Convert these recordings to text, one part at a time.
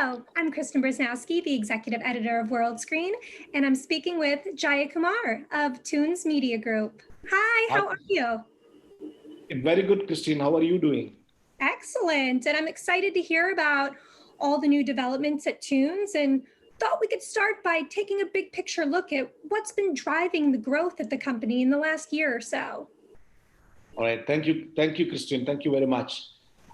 Hello, I'm Kristen Brzezowski, the executive editor of World Screen, and I'm speaking with Jayakumar of Toonz Media Group. Hi, how are you? Very good, Christine. How are you doing? Excellent, and I'm excited to hear about all the new developments at Toonz, and thought we could start by taking a big picture look at what's been driving the growth at the company in the last year or so. All right, thank you, Christine. Thank you very much.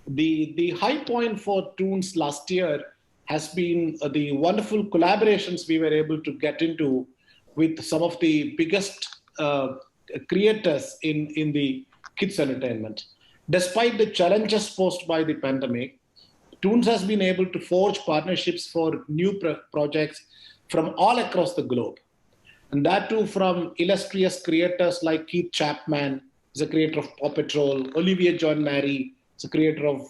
The high point for Toonz last year has been the wonderful collaborations we were able to get into with some of the biggest creators in the kids entertainment. Despite the challenges posed by the pandemic, Toonz has been able to forge partnerships for new projects from all across the globe. And that too from illustrious creators like Keith Chapman, is a creator of Paw Patrol, Olivia John Marie, is a creator of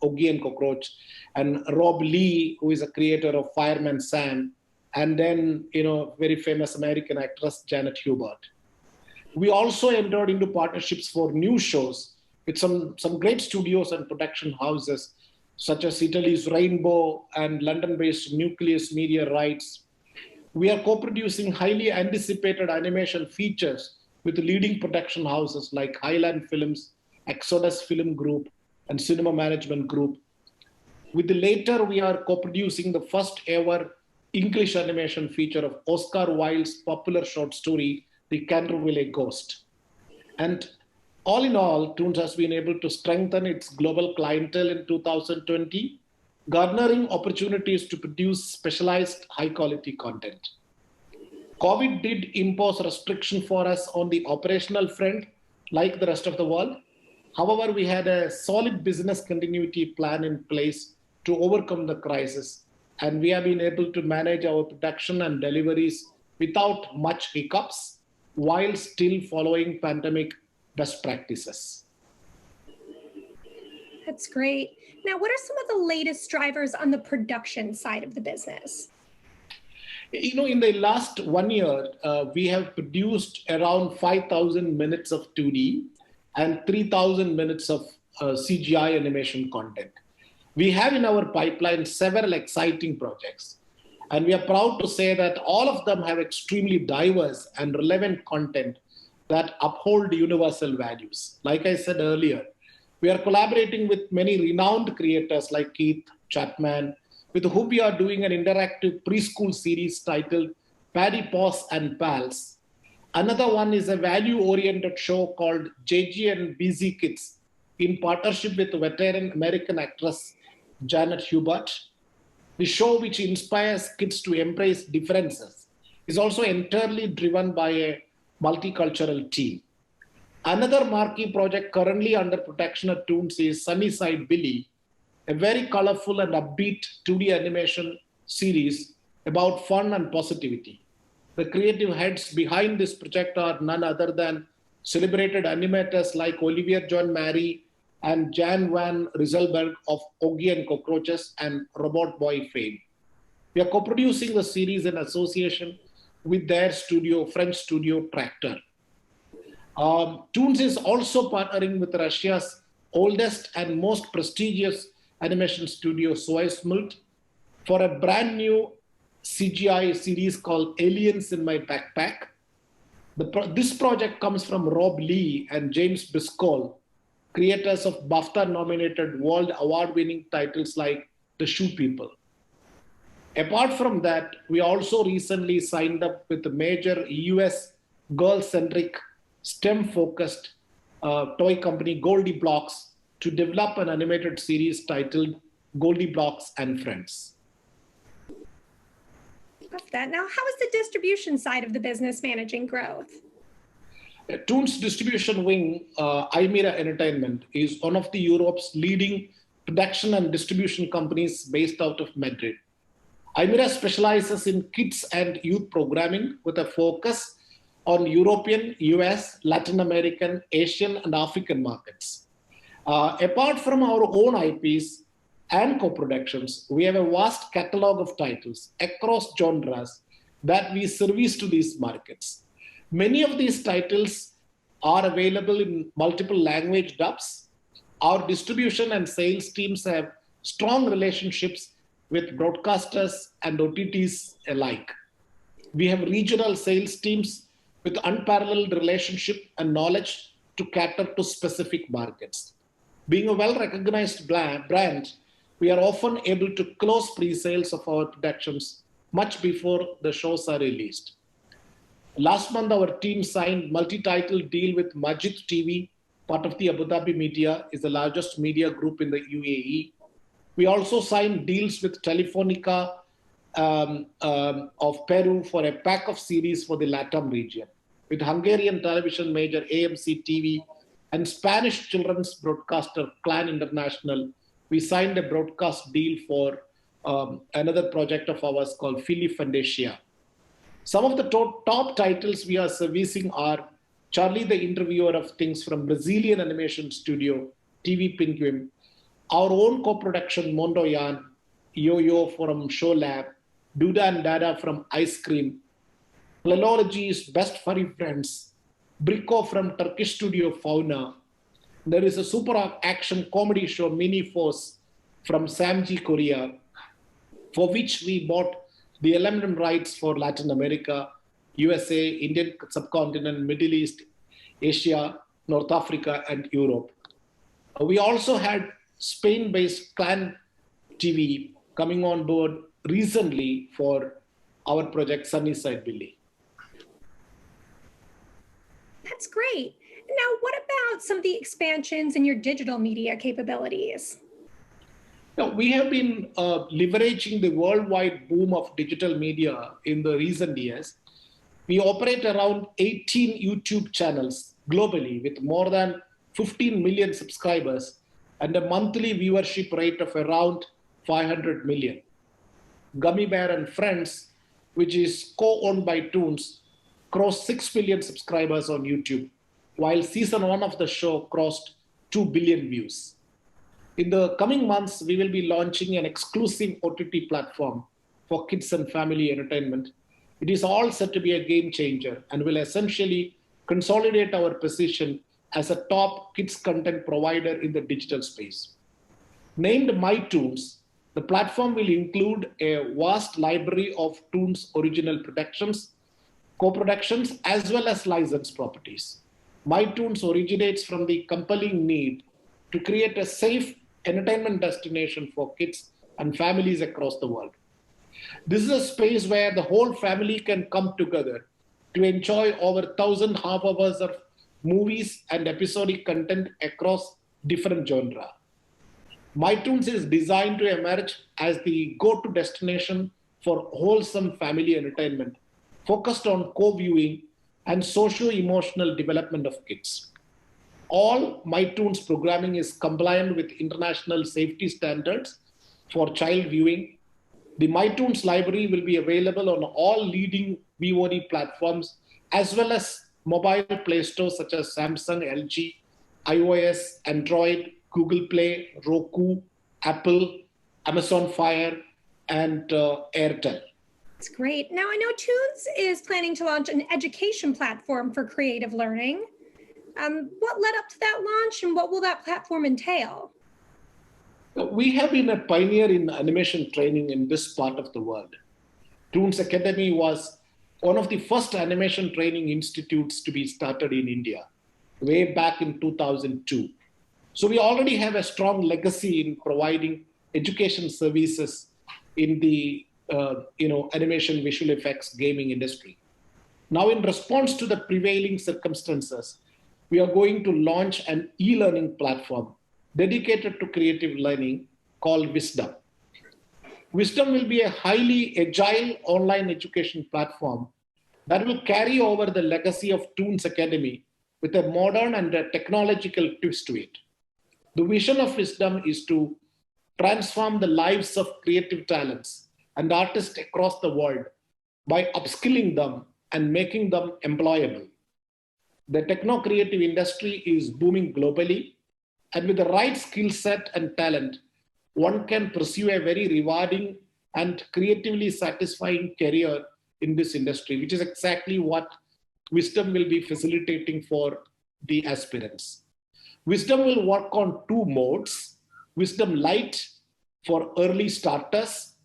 Oogie and Cockroach, and Rob Lee, who is a creator of Fireman Sam, and then, very famous American actress Janet Hubert. We also entered into partnerships for new shows with some great studios and production houses, such as Italy's Rainbow and London-based Nucleus Media Rights. We are co-producing highly anticipated animation features with leading production houses like Highland Films, Exodus Film Group, and Cinema Management Group. With the latter, we are co-producing the first ever English animation feature of Oscar Wilde's popular short story, The Canterville Ghost. And all in all, Toonz has been able to strengthen its global clientele in 2020, garnering opportunities to produce specialized high-quality content. COVID did impose restriction for us on the operational front, like the rest of the world. However, we had a solid business continuity plan in place to overcome the crisis, and we have been able to manage our production and deliveries without much hiccups, while still following pandemic best practices. That's great. Now, what are some of the latest drivers on the production side of the business? In the last 1 year, we have produced around 5,000 minutes of 2D and 3,000 minutes of CGI animation content. We have in our pipeline several exciting projects, and we are proud to say that all of them have extremely diverse and relevant content that uphold universal values. Like I said earlier, we are collaborating with many renowned creators like Keith Chapman, with whom we are doing an interactive preschool series titled Paddy Paws and Pals. Another one is a value-oriented show called JG and BZ Kids in partnership with veteran American actress Janet Hubert. The show, which inspires kids to embrace differences, is also entirely driven by a multicultural team. Another marquee project currently under production at Toonz is Sunnyside Billy, a very colorful and upbeat 2D animation series about fun and positivity. The creative heads behind this project are none other than celebrated animators like Olivia John Marie and Jan van Rieselberg of Oogie and Cockroaches and Robot Boy fame. We are co-producing the series in association with their studio, French studio Tractor. Toonz is also partnering with Russia's oldest and most prestigious animation studio, Soysmult, for a brand new CGI series called Aliens in My Backpack. This project comes from Rob Lee and James Biscol, creators of BAFTA-nominated World Award-winning titles like The Shoe People. Apart from that, we also recently signed up with a major US girl-centric, STEM-focused toy company, Goldie Blocks, to develop an animated series titled Goldie Blocks and Friends. Love that. Now, how is the distribution side of the business managing growth? Toonz distribution wing, Imira Entertainment, is one of the Europe's leading production and distribution companies based out of Madrid. Imira specializes in kids and youth programming with a focus on European, US, Latin American, Asian, and African markets. Apart from our own IPs and co-productions, we have a vast catalog of titles across genres that we service to these markets. Many of these titles are available in multiple language dubs. Our distribution and sales teams have strong relationships with broadcasters and OTTs alike. We have regional sales teams with unparalleled relationship and knowledge to cater to specific markets. Being a well-recognized brand, we are often able to close pre-sales of our productions much before the shows are released. Last month, our team signed multi-title deal with Majid TV, part of the Abu Dhabi Media, is the largest media group in the UAE. We also signed deals with Telefonica of Peru for a pack of series for the LATAM region. With Hungarian television major AMC TV and Spanish children's broadcaster Clan International, we signed a broadcast deal for another project of ours called Philly Fantasia. Some of the top titles we are servicing are Charlie the Interviewer of Things from Brazilian animation studio TV Penguin, our own co-production Mondo Yan, Yo-Yo from Show Lab, Duda and Dada from Ice Cream, Plelology's Best Furry Friends, Brico from Turkish studio Fauna. There is a super action comedy show Mini Force from Samji Korea, for which we bought the LMM rights for Latin America, USA, Indian subcontinent, Middle East, Asia, North Africa, and Europe. We also had Spain-based Clan TV coming on board recently for our project Sunnyside Billy. That's great. Now, what about some of the expansions in your digital media capabilities? Now, we have been leveraging the worldwide boom of digital media in the recent years. We operate around 18 YouTube channels globally with more than 15 million subscribers and a monthly viewership rate of around 500 million. Gummy Bear and Friends, which is co-owned by Toonz, crossed 6 million subscribers on YouTube, while season 1 of the show crossed 2 billion views. In the coming months, we will be launching an exclusive OTT platform for kids and family entertainment. It is all set to be a game changer and will essentially consolidate our position as a top kids content provider in the digital space. Named MyToonz, the platform will include a vast library of Toonz original productions, co-productions, as well as licensed properties. MyToonz originates from the compelling need to create a safe entertainment destination for kids and families across the world. This is a space where the whole family can come together to enjoy over 1,000 half hours of movies and episodic content across different genres. MyToonz is designed to emerge as the go-to destination for wholesome family entertainment, focused on co-viewing and socio-emotional development of kids. All MyToonz programming is compliant with international safety standards for child viewing. The MyToonz library will be available on all leading VOD platforms, as well as mobile play stores such as Samsung, LG, iOS, Android, Google Play, Roku, Apple, Amazon Fire, and Airtel. That's great. Now, I know Toonz is planning to launch an education platform for creative learning. What led up to that launch and what will that platform entail? We have been a pioneer in animation training in this part of the world. Toonz Academy was one of the first animation training institutes to be started in India, way back in 2002. So we already have a strong legacy in providing education services in the animation, visual effects, gaming industry. Now, in response to the prevailing circumstances, we are going to launch an e-learning platform dedicated to creative learning called Wisdom. Wisdom will be a highly agile online education platform that will carry over the legacy of Toonz Academy with a modern and a technological twist to it. The vision of Wisdom is to transform the lives of creative talents and artists across the world by upskilling them and making them employable. The techno-creative industry is booming globally, and with the right skill set and talent, one can pursue a very rewarding and creatively satisfying career in this industry, which is exactly what Wisdom will be facilitating for the aspirants. Wisdom will work on two modes: Wisdom Lite for early starters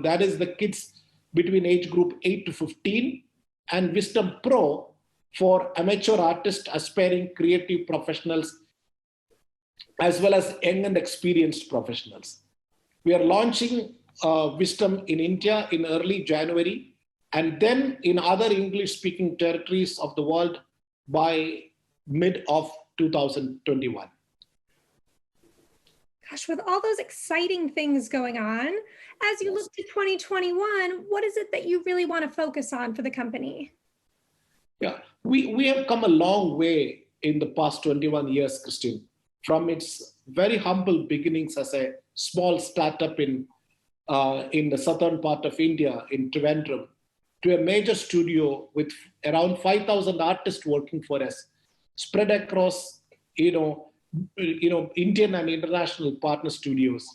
that is the kids between age group 8 to 15, and Wisdom Pro for amateur artists, aspiring creative professionals, as well as young and experienced professionals. We are launching Wisdom in India in early January, and then in other English-speaking territories of the world by mid of 2021. Gosh, with all those exciting things going on, as you look to 2021, what is it that you really want to focus on for the company? Yeah, we have come a long way in the past 21 years, Christine, from its very humble beginnings as a small startup in the southern part of India, in Trivandrum, to a major studio with around 5,000 artists working for us, spread across, Indian and international partner studios.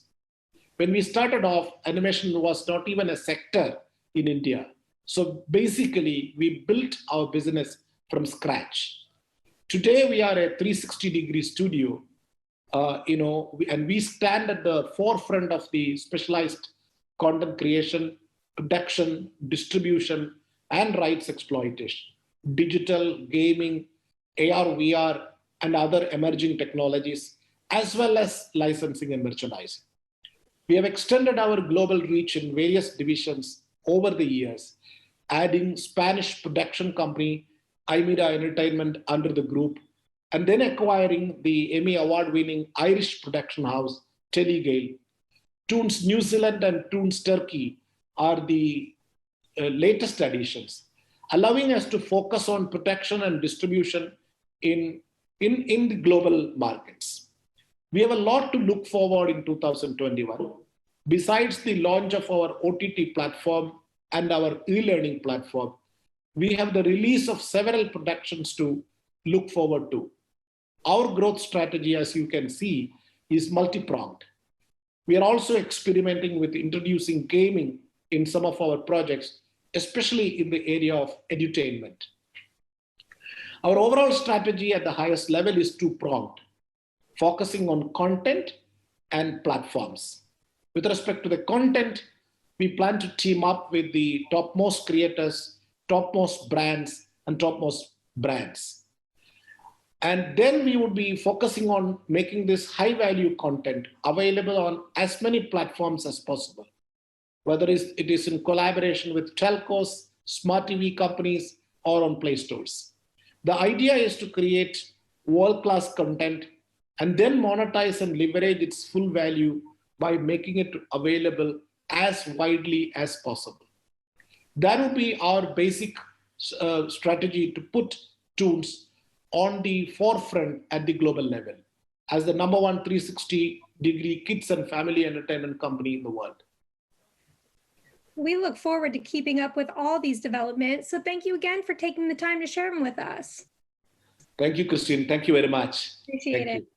When we started off, animation was not even a sector in India. So basically, we built our business from scratch. Today, we are a 360-degree studio, and we stand at the forefront of the specialized content creation, production, distribution, and rights exploitation, digital, gaming, AR, VR, and other emerging technologies, as well as licensing and merchandising. We have extended our global reach in various divisions over the years, adding Spanish production company Imira Entertainment under the group, and then acquiring the Emmy Award-winning Irish production house Telegale. Toonz New Zealand and Toonz Turkey are the latest additions, allowing us to focus on production and distribution in the global markets. We have a lot to look forward in 2021. Besides the launch of our OTT platform and our e-learning platform, we have the release of several productions to look forward to. Our growth strategy, as you can see, is multi-pronged. We are also experimenting with introducing gaming in some of our projects, especially in the area of edutainment. Our overall strategy at the highest level is two-pronged, focusing on content and platforms. With respect to the content, we plan to team up with the topmost creators, topmost brands, and topmost brands. And then we would be focusing on making this high-value content available on as many platforms as possible, whether it is in collaboration with telcos, smart TV companies, or on Play Stores. The idea is to create world-class content and then monetize and leverage its full value by making it available as widely as possible. That would be our basic strategy to put Toonz on the forefront at the global level as the #1 360-degree kids and family entertainment company in the world. We look forward to keeping up with all these developments. So thank you again for taking the time to share them with us. Thank you, Christine. Thank you very much. Appreciate it.